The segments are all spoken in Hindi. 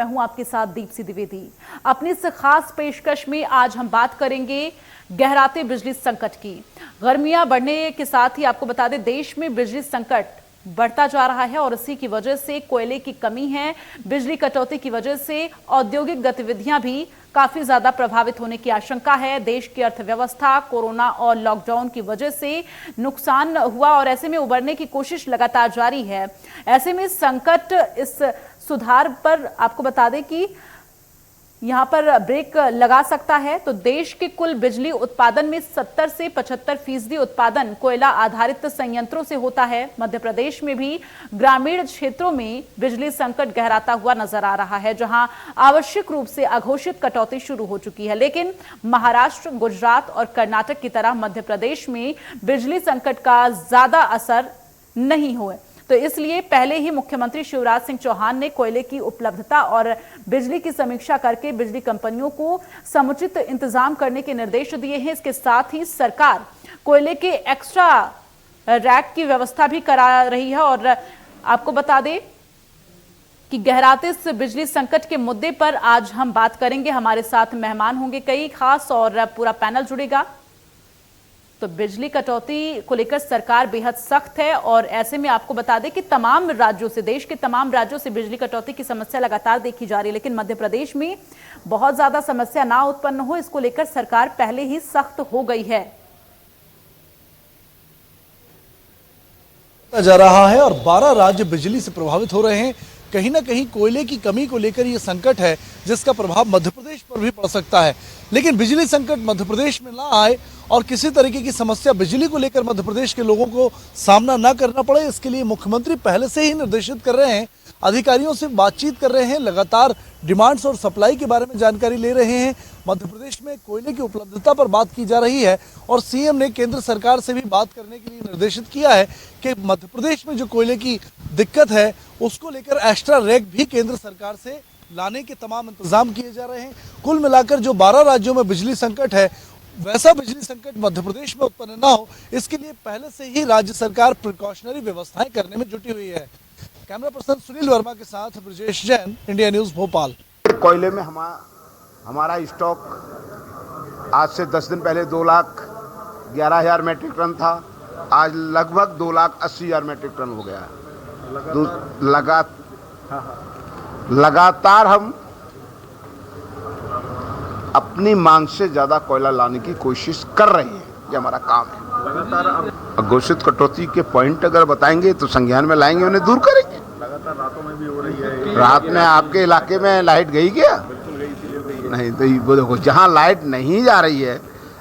मैं हूं आपके साथ दीप्ति द्विवेदी। अपनी इस खास पेशकश में आज हम बात करेंगे गहराते बिजली संकट की। गर्मियां बढ़ने के साथ ही आपको बता दें, देश में बिजली संकट बढ़ता जा रहा है और इसी की वजह से कोयले की कमी है। बिजली कटौती की वजह से औद्योगिक गतिविधियां भी काफी ज्यादा प्रभावित होने की आशंका है। देश की अर्थव्यवस्था कोरोना और लॉकडाउन की वजह से नुकसान हुआ और ऐसे में उबरने की कोशिश लगातार जारी है। ऐसे में संकट इस सुधार पर आपको बता दें कि यहां पर ब्रेक लगा सकता है। तो देश के कुल बिजली उत्पादन में 70 से 75% उत्पादन कोयला आधारित संयंत्रों से होता है। मध्य प्रदेश में भी ग्रामीण क्षेत्रों में बिजली संकट गहराता हुआ नजर आ रहा है, जहां आवश्यक रूप से अघोषित कटौती शुरू हो चुकी है। लेकिन महाराष्ट्र, गुजरात और कर्नाटक की तरह मध्य प्रदेश में बिजली संकट का ज्यादा असर नहीं हुआ। तो इसलिए पहले ही मुख्यमंत्री शिवराज सिंह चौहान ने कोयले की उपलब्धता और बिजली की समीक्षा करके बिजली कंपनियों को समुचित इंतजाम करने के निर्देश दिए हैं। इसके साथ ही सरकार कोयले के एक्स्ट्रा रैक की व्यवस्था भी करा रही है। और आपको बता दें कि गहराते इस बिजली संकट के मुद्दे पर आज हम बात करेंगे। हमारे साथ मेहमान होंगे कई खास और पूरा पैनल जुड़ेगा। तो बिजली कटौती को लेकर सरकार बेहद सख्त है और ऐसे में आपको बता दें कि तमाम राज्यों से, देश के तमाम राज्यों से बिजली कटौती की समस्या लगातार देखी जा रही है। लेकिन मध्य प्रदेश में बहुत ज्यादा समस्या ना उत्पन्न हो, इसको लेकर सरकार पहले ही सख्त हो गई है। जा रहा है और 12 राज्य बिजली से प्रभावित हो रहे हैं। कहीं ना कहीं कोयले की कमी को लेकर यह संकट है, जिसका प्रभाव मध्य प्रदेश पर भी पड़ सकता है। लेकिन बिजली संकट मध्य प्रदेश में ना आए और किसी तरीके की समस्या बिजली को लेकर मध्य प्रदेश के लोगों को सामना ना करना पड़े, इसके लिए मुख्यमंत्री पहले से ही निर्देशित कर रहे हैं। अधिकारियों से बातचीत कर रहे हैं, लगातार डिमांड्स और सप्लाई के बारे में जानकारी ले रहे हैं। मध्य प्रदेश में कोयले की उपलब्धता पर बात की जा रही है और सीएम ने केंद्र सरकार से भी बात करने के लिए निर्देशित किया है कि मध्य प्रदेश में जो कोयले की दिक्कत है उसको लेकर एक्स्ट्रा रैक भी केंद्र सरकार से लाने के तमाम इंतजाम किए जा रहे हैं। कुल मिलाकर जो 12 राज्यों में बिजली संकट है, वैसा बिजली संकट मध्य प्रदेश में उत्पन्न ना हो, इसके लिए पहले से ही राज्य सरकार प्रिकॉशनरी व्यवस्थाएं करने में जुटी हुई है। कैमरा पर्सन सुनील वर्मा के साथ ब्रजेश जैन, इंडिया न्यूज भोपाल। कोयले में हमारा स्टॉक आज से 10 दिन पहले 2,11,000 मेट्रिक टन था, आज लगभग 2,80,000 मेट्रिक टन हो गया है। लगातार हम अपनी मांग से ज्यादा कोयला लाने की कोशिश कर रहे हैं, ये हमारा काम है। लगातार घोषित कटौती के पॉइंट अगर बताएंगे तो संज्ञान में लाएंगे, उन्हें दूर करेंगे। लगातार रातों में भी हो रही है। रात में आपके इलाके में लाइट गई क्या? नहीं, तो वो देखो, जहाँ लाइट नहीं जा रही है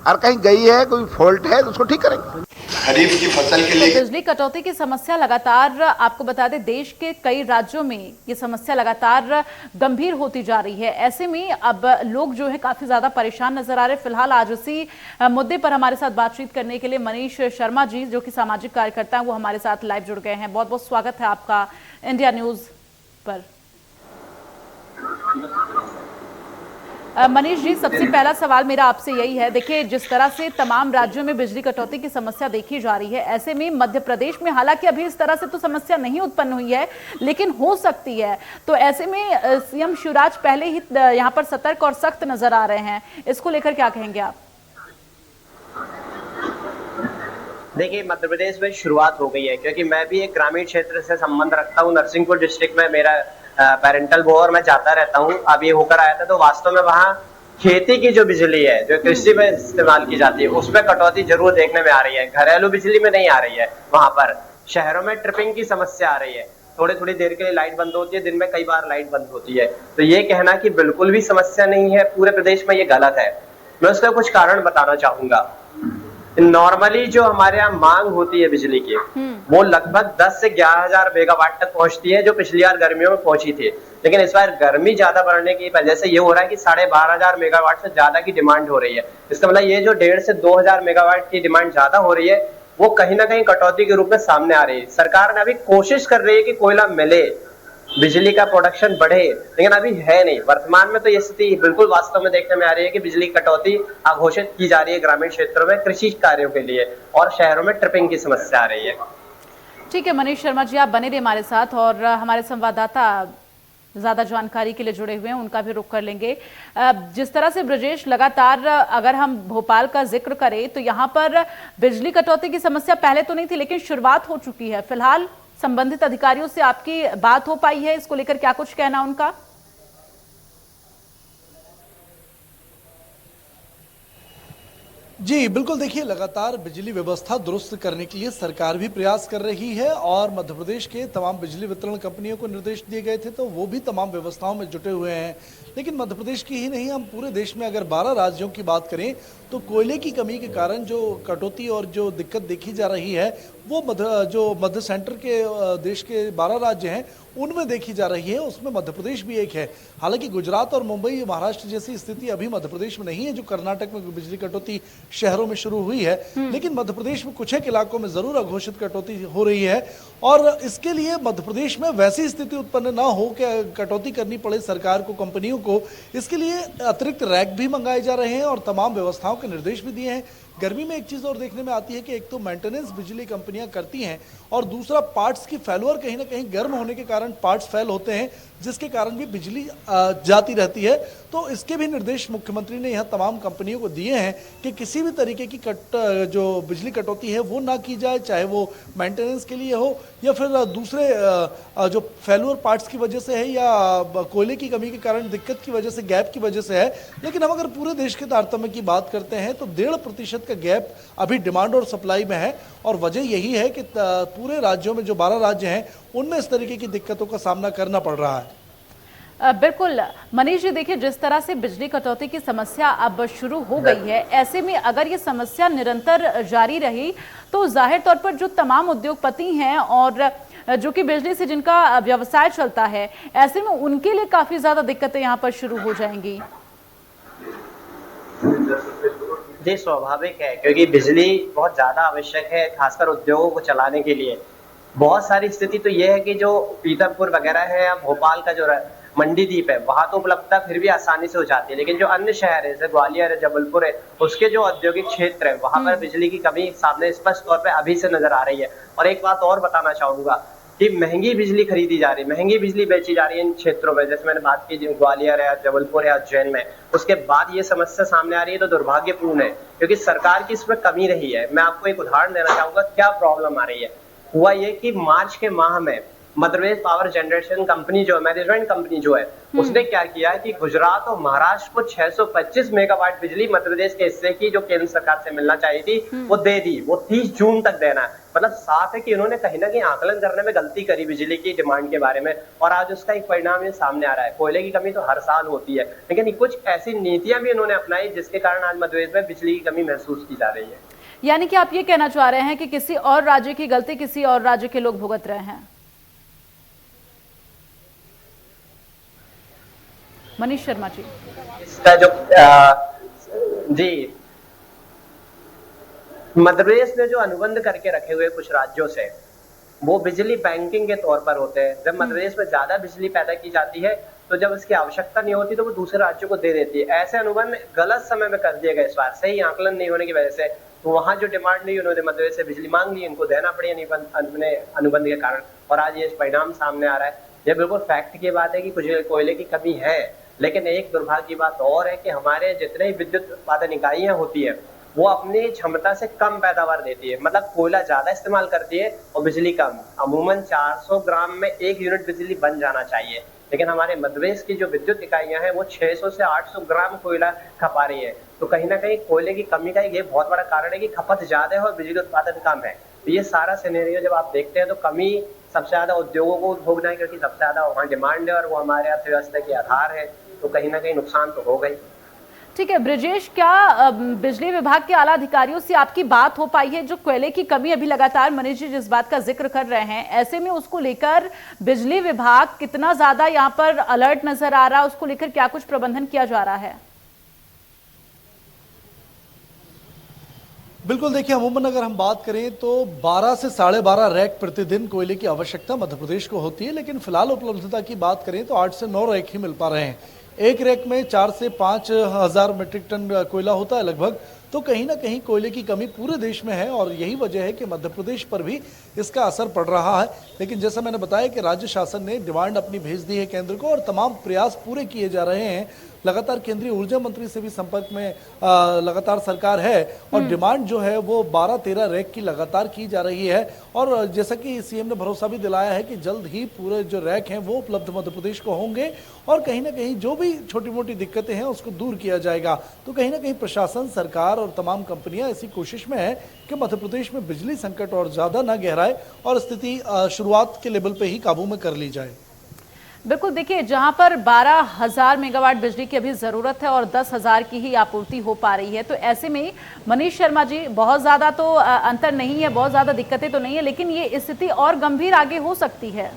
और कहीं गई है, कोई फॉल्ट है तो उसको ठीक करेंगे। खरीफ की फसल के लिए बिजली कटौती की समस्या लगातार, आपको बता दें, देश के कई राज्यों में ये समस्या लगातार गंभीर होती जा रही है। ऐसे में अब लोग जो है काफी ज्यादा परेशान नजर आ रहे हैं। फिलहाल आज उसी मुद्दे पर हमारे साथ बातचीत करने के लिए मनीष शर्मा जी, जो कि सामाजिक कार्यकर्ता हैं, वो हमारे साथ लाइव जुड़ गए हैं। बहुत बहुत स्वागत है आपका इंडिया न्यूज पर। मनीष जी, सबसे पहला सवाल मेरा आपसे यही है, देखिए जिस तरह से तमाम राज्यों में बिजली कटौती की समस्या देखी जा रही है, ऐसे में मध्य प्रदेश में हालांकि अभी इस तरह से तो समस्या नहीं उत्पन्न हुई है, लेकिन हो सकती है। तो ऐसे में सीएम शिवराज पहले ही यहाँ पर सतर्क और सख्त नजर आ रहे हैं, इसको लेकर क्या कहेंगे आप? देखिए, मध्य प्रदेश में शुरुआत हो गई है, क्योंकि मैं भी एक ग्रामीण क्षेत्र से संबंध रखता हूँ। नरसिंहपुर डिस्ट्रिक्ट में मेरा पेरेंटल वो, और मैं जाता रहता हूँ। अब ये होकर आया था, तो वास्तव में वहाँ खेती की जो बिजली है, जो कृषि में इस्तेमाल की जाती है, उसमें कटौती जरूर देखने में आ रही है। घरेलू बिजली में नहीं आ रही है। वहां पर शहरों में ट्रिपिंग की समस्या आ रही है, थोड़ी देर के लिए लाइट बंद होती है, दिन में कई बार लाइट बंद होती है। तो ये कहना कि बिल्कुल भी समस्या नहीं है पूरे प्रदेश में, ये गलत है। मैं उसका कुछ कारण बताना चाहूंगा। नॉर्मली जो हमारे यहाँ मांग होती है बिजली की, वो लगभग 10 से 11,000 मेगावाट तक पहुंचती है, जो पिछली बार गर्मियों में पहुंची थी। लेकिन इस बार गर्मी ज्यादा बढ़ने की वजह से ये हो रहा है कि 12,500 मेगावाट से ज्यादा की डिमांड हो रही है। इसका मतलब ये जो 1,500 से 2,000 मेगावाट की डिमांड ज्यादा हो रही है, वो कहीं ना कहीं कटौती के रूप में सामने आ रही है। सरकार ने अभी कोशिश कर रही है कि कोयला मिले, बिजली का प्रोडक्शन बढ़े, लेकिन अभी है नहीं। वर्तमान में तो ये स्थिति बिल्कुल वास्तव में देखने में आ रही है कि बिजली कटौती घोषित की जा रही है ग्रामीण क्षेत्रों में कृषि कार्यों के लिए, और शहरों में ट्रिपिंग की समस्या आ रही है। ठीक है मनीष शर्मा जी, आप बने रहिए हमारे साथ और हमारे संवाददाता ज्यादा जानकारी के लिए जुड़े हुए हैं, उनका भी रुख कर लेंगे। जिस तरह से ब्रजेश लगातार अगर हम भोपाल का जिक्र करें तो यहाँ पर बिजली कटौती की समस्या पहले तो नहीं थी, लेकिन शुरुआत हो चुकी है। फिलहाल संबंधित अधिकारियों से आपकी बात हो पाई है, इसको लेकर क्या कुछ कहना उनका? जी बिल्कुल, देखिए लगातार बिजली व्यवस्था दुरुस्त करने के लिए सरकार भी प्रयास कर रही है और मध्य प्रदेश के तमाम बिजली वितरण कंपनियों को निर्देश दिए गए थे, तो वो भी तमाम व्यवस्थाओं में जुटे हुए हैं। लेकिन मध्य प्रदेश की ही नहीं, हम पूरे देश में अगर 12 राज्यों की बात करें तो कोयले की कमी के कारण जो कटौती और जो दिक्कत देखी जा रही है वो मध्य सेंटर के देश के 12 राज्य हैं उनमें देखी जा रही है, उसमें मध्य प्रदेश भी एक है। हालांकि गुजरात और मुंबई, महाराष्ट्र जैसी स्थिति अभी मध्य प्रदेश में नहीं है, जो कर्नाटक में बिजली कटौती शहरों में शुरू हुई है, लेकिन मध्य प्रदेश में कुछ एक इलाकों में जरूर अघोषित कटौती हो रही है। और इसके लिए मध्य प्रदेश में वैसी स्थिति उत्पन्न ना हो कि कटौती करनी पड़े सरकार को, कंपनियों को, इसके लिए अतिरिक्त रैक भी मंगाए जा रहे हैं और तमाम व्यवस्थाओं के निर्देश भी दिए हैं। गर्मी में एक चीज और देखने में आती है कि एक तो मेंटेनेंस बिजली कंपनियां करती हैं और दूसरा पार्ट्स की फेल्योर, कहीं ना कहीं गर्म होने के कारण पार्ट्स फेल होते हैं, जिसके कारण भी बिजली जाती रहती है। तो इसके भी निर्देश मुख्यमंत्री ने यहां तमाम कंपनियों को दिए हैं कि किसी भी तरीके की जो बिजली कटौती है वो ना की जाए, चाहे वो मेंटेनेंस के लिए हो या फिर दूसरे जो फेल्योर पार्ट्स की वजह से है या कोयले की कमी के कारण दिक्कत की वजह से, गैप की वजह से है। लेकिन हम अगर पूरे देश के तारतम्य की बात करते हैं तो 1.5% का गैप अभी डिमांड और सप्लाई में है और वजह यही है कि पूरे राज्यों में जो 12 राज्य हैं उनमें इस तरीके की दिक्कतों का सामना करना पड़ रहा है। बिल्कुल मनीष जी, देखिए जिस तरह से बिजली कटौती की समस्या अब शुरू हो गई है, ऐसे में अगर ये समस्या निरंतर जारी रही तो जाहिर तौर पर जो तमाम उद्योगपति हैं और जो कि बिजली से जिनका व्यवसाय चलता है, ऐसे में उनके लिए काफी ज्यादा दिक्कतें यहाँ पर शुरू हो जाएंगी। जी स्वाभाविक है, क्योंकि बिजली बहुत ज्यादा आवश्यक है, खासकर उद्योगों को चलाने के लिए। बहुत सारी स्थिति तो ये है कि जो पीतरपुर वगैरह है या भोपाल का जो मंडीदीप है, वहां तो उपलब्धता फिर भी आसानी से हो जाती है, लेकिन जो अन्य शहर है जैसे ग्वालियर है, जबलपुर है, उसके जो औद्योगिक क्षेत्र है वहां पर बिजली की कमी सामने स्पष्ट तौर पर अभी से नजर आ रही है। और एक बात और बताना चाहूंगा कि महंगी बिजली खरीदी जा रही है, महंगी बिजली बेची जा रही है इन क्षेत्रों में, जैसे मैंने बात की ग्वालियर है, जबलपुर है, उज्जैन में। उसके बाद ये समस्या सामने आ रही है तो दुर्भाग्यपूर्ण है, क्योंकि सरकार की इसमें कमी रही है। मैं आपको एक उदाहरण देना चाहूंगा क्या प्रॉब्लम आ रही है। हुआ ये कि मार्च के माह में Madhya Pradesh power generation company जो है, मैनेजमेंट कंपनी जो है, उसने क्या किया है कि गुजरात और महाराष्ट्र को 625 मेगावाट बिजली मध्य प्रदेश के हिस्से की जो केंद्र सरकार से मिलना चाहिए थी वो दे दी। वो 30 जून तक देना है। मतलब साफ है कि इन्होंने कहीं ना कहीं आकलन करने में गलती करी बिजली की डिमांड के बारे में, और आज उसका एक परिणाम ये सामने आ रहा है। कोयले की कमी तो हर साल होती है, लेकिन कुछ ऐसी नीतियां भी इन्होंने अपनाई जिसके कारण आज मध्य प्रदेश में बिजली की कमी महसूस की जा रही है। यानी कि आप ये कहना चाह रहे हैं कि किसी और राज्य की गलती किसी और राज्य के लोग भुगत रहे हैं। मनीष शर्मा जी, इसका जो जी मध्य प्रदेश ने जो अनुबंध करके रखे हुए कुछ राज्यों से, वो बिजली बैंकिंग के तौर पर होते हैं। जब मध्य प्रदेश में ज्यादा बिजली पैदा की जाती है तो जब इसकी आवश्यकता नहीं होती तो वो दूसरे राज्यों को दे देती है। ऐसे अनुबंध गलत समय में कर दिए गए इस बार, सही आकलन नहीं होने की वजह से। तो वहां जो डिमांड नहीं, उन्होंने मध्य प्रदेश से बिजली मांग ली, इनको देना पड़ी अपने अनुबंध के कारण, और आज ये परिणाम सामने आ रहा है। ये बिल्कुल फैक्ट की बात है कि कुछ कोयले की कमी है, लेकिन एक दुर्भाग्य की बात और है कि हमारे जितने विद्युत उत्पादन इकाइयां होती है वो अपनी क्षमता से कम पैदावार देती है। मतलब कोयला ज्यादा इस्तेमाल करती है और बिजली कम। अमूमन 400 ग्राम में 1 यूनिट बिजली बन जाना चाहिए, लेकिन हमारे मध्य प्रदेश की जो विद्युत इकाइयां हैं वो 600 से 800 ग्राम कोयला खपा रही है। तो कहीं ना कहीं कोयले की कमी का ये बहुत बड़ा कारण है कि खपत ज्यादा है और बिजली उत्पादन कम है। तो ये सारा सिनेरियो जब आप देखते हैं तो कमी सबसे ज्यादा उद्योगों को भोगना है, क्योंकि सबसे ज्यादा वहाँ डिमांड है और वो हमारे अर्थव्यवस्था के आधार है। तो कहीं ना कहीं नुकसान तो हो गई। ठीक है ब्रजेश, क्या बिजली विभाग के आला अधिकारियों से आपकी बात हो पाई है? जो कोयले की कमी अभी लगातार मनीष जी जिस बात का जिक्र कर रहे हैं, ऐसे में उसको लेकर बिजली विभाग कितना ज्यादा यहाँ पर अलर्ट नजर आ रहा है, उसको लेकर क्या कुछ प्रबंधन किया जा रहा है? बिल्कुल, देखिए अमूमन अगर हम बात करें तो 12 से 12.5 रैक प्रतिदिन कोयले की आवश्यकता मध्य प्रदेश को होती है, लेकिन फिलहाल उपलब्धता की बात करें तो 8 से 9 रैक ही मिल पा रहे हैं। एक रैक में 4 से 5 हजार मीट्रिक टन कोयला होता है लगभग। तो कहीं ना कहीं कोयले की कमी पूरे देश में है और यही वजह है कि मध्य प्रदेश पर भी इसका असर पड़ रहा है। लेकिन जैसा मैंने बताया कि राज्य शासन ने डिमांड अपनी भेज दी है केंद्र को और तमाम प्रयास पूरे किए जा रहे हैं। लगातार केंद्रीय ऊर्जा मंत्री से भी संपर्क में लगातार सरकार है और डिमांड जो है वो 12-13 रैक की लगातार की जा रही है। और जैसा कि सीएम ने भरोसा भी दिलाया है कि जल्द ही पूरे जो रैक हैं वो उपलब्ध मध्य प्रदेश को होंगे और कहीं ना कहीं जो भी छोटी मोटी दिक्कतें हैं उसको दूर किया जाएगा। तो कहीं ना कहीं प्रशासन, सरकार और तमाम कंपनियां ऐसी कोशिश में है कि मध्य प्रदेश में बिजली संकट और ज्यादा न गहराए और स्थिति शुरुआत के लेवल पे ही काबू में कर ली जाए। बिल्कुल, देखिए जहां पर 12,000 मेगावाट बिजली की अभी जरूरत है और 10,000 की ही आपूर्ति हो पा रही है, तो ऐसे में मनीष शर्मा जी बहुत ज्यादा तो अंतर नहीं है, बहुत ज्यादा दिक्कतें तो नहीं है, लेकिन ये स्थिति और गंभीर आगे हो सकती है।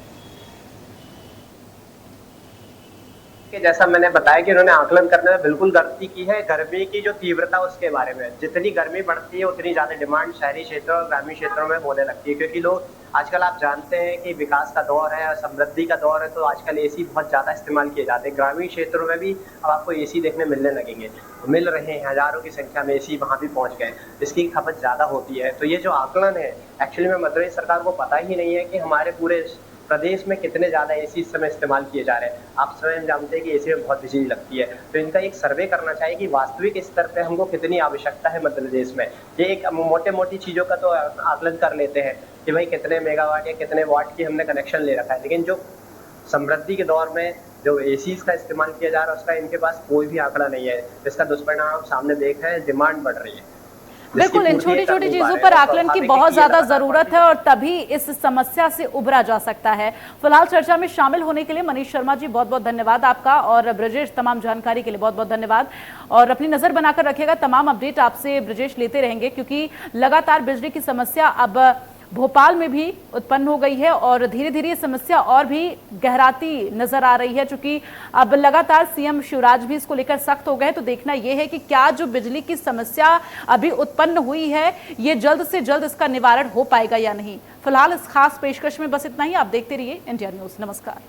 कि जैसा मैंने बताया कि उन्होंने आकलन करने में बिल्कुल गलती की है। गर्मी की जो तीव्रता उसके बारे में, जितनी गर्मी बढ़ती है उतनी ज्यादा डिमांड शहरी क्षेत्रों और ग्रामीण क्षेत्रों में होने लगती है, क्योंकि लोग आजकल आप जानते हैं कि विकास का दौर है और समृद्धि का दौर है, तो आजकल एसी बहुत ज्यादा इस्तेमाल किए जाते हैं। ग्रामीण क्षेत्रों में भी अब आपको एसी देखने मिलने लगेंगे, मिल रहे हैं, हजारों की संख्या में एसी वहां भी पहुंच गए, इसकी खपत ज्यादा होती है। तो ये जो आकलन है, एक्चुअली में मध्य प्रदेश सरकार को पता ही नहीं है कि हमारे पूरे प्रदेश में कितने ज्यादा एसी इस समय इस्तेमाल किए जा रहे हैं। आप स्वयं जानते हैं कि एसी में बहुत बिजली लगती है, तो इनका एक सर्वे करना चाहिए कि वास्तविक स्तर पे हमको कितनी आवश्यकता है मध्य प्रदेश में। ये एक मोटे मोटी चीजों का तो आकलन कर लेते हैं कि भाई कितने मेगावाट या कितने वाट की हमने कनेक्शन ले रखा है, लेकिन जो समृद्धि के दौर में जो एसीज का इस्तेमाल किया जा रहा है उसका इनके पास कोई भी आंकड़ा नहीं है। इसका दुष्परिणाम आप सामने देख रहे हैं, डिमांड बढ़ रही है। बिल्कुल, इन छोटी छोटी चीजों पर आकलन की बहुत ज्यादा जरूरत है और तभी इस समस्या से उबरा जा सकता है। फिलहाल चर्चा में शामिल होने के लिए मनीष शर्मा जी बहुत बहुत धन्यवाद आपका, और ब्रजेश तमाम जानकारी के लिए बहुत बहुत धन्यवाद। और अपनी नजर बनाकर रखिएगा, तमाम अपडेट आपसे ब्रजेश लेते रहेंगे, क्योंकि लगातार बिजली की समस्या अब भोपाल में भी उत्पन्न हो गई है और धीरे धीरे ये समस्या और भी गहराती नजर आ रही है, क्योंकि अब लगातार सीएम शिवराज भी इसको लेकर सख्त हो गए। तो देखना यह है कि क्या जो बिजली की समस्या अभी उत्पन्न हुई है ये जल्द से जल्द इसका निवारण हो पाएगा या नहीं। फिलहाल इस खास पेशकश में बस इतना ही। आप देखते रहिए इंडिया न्यूज। नमस्कार।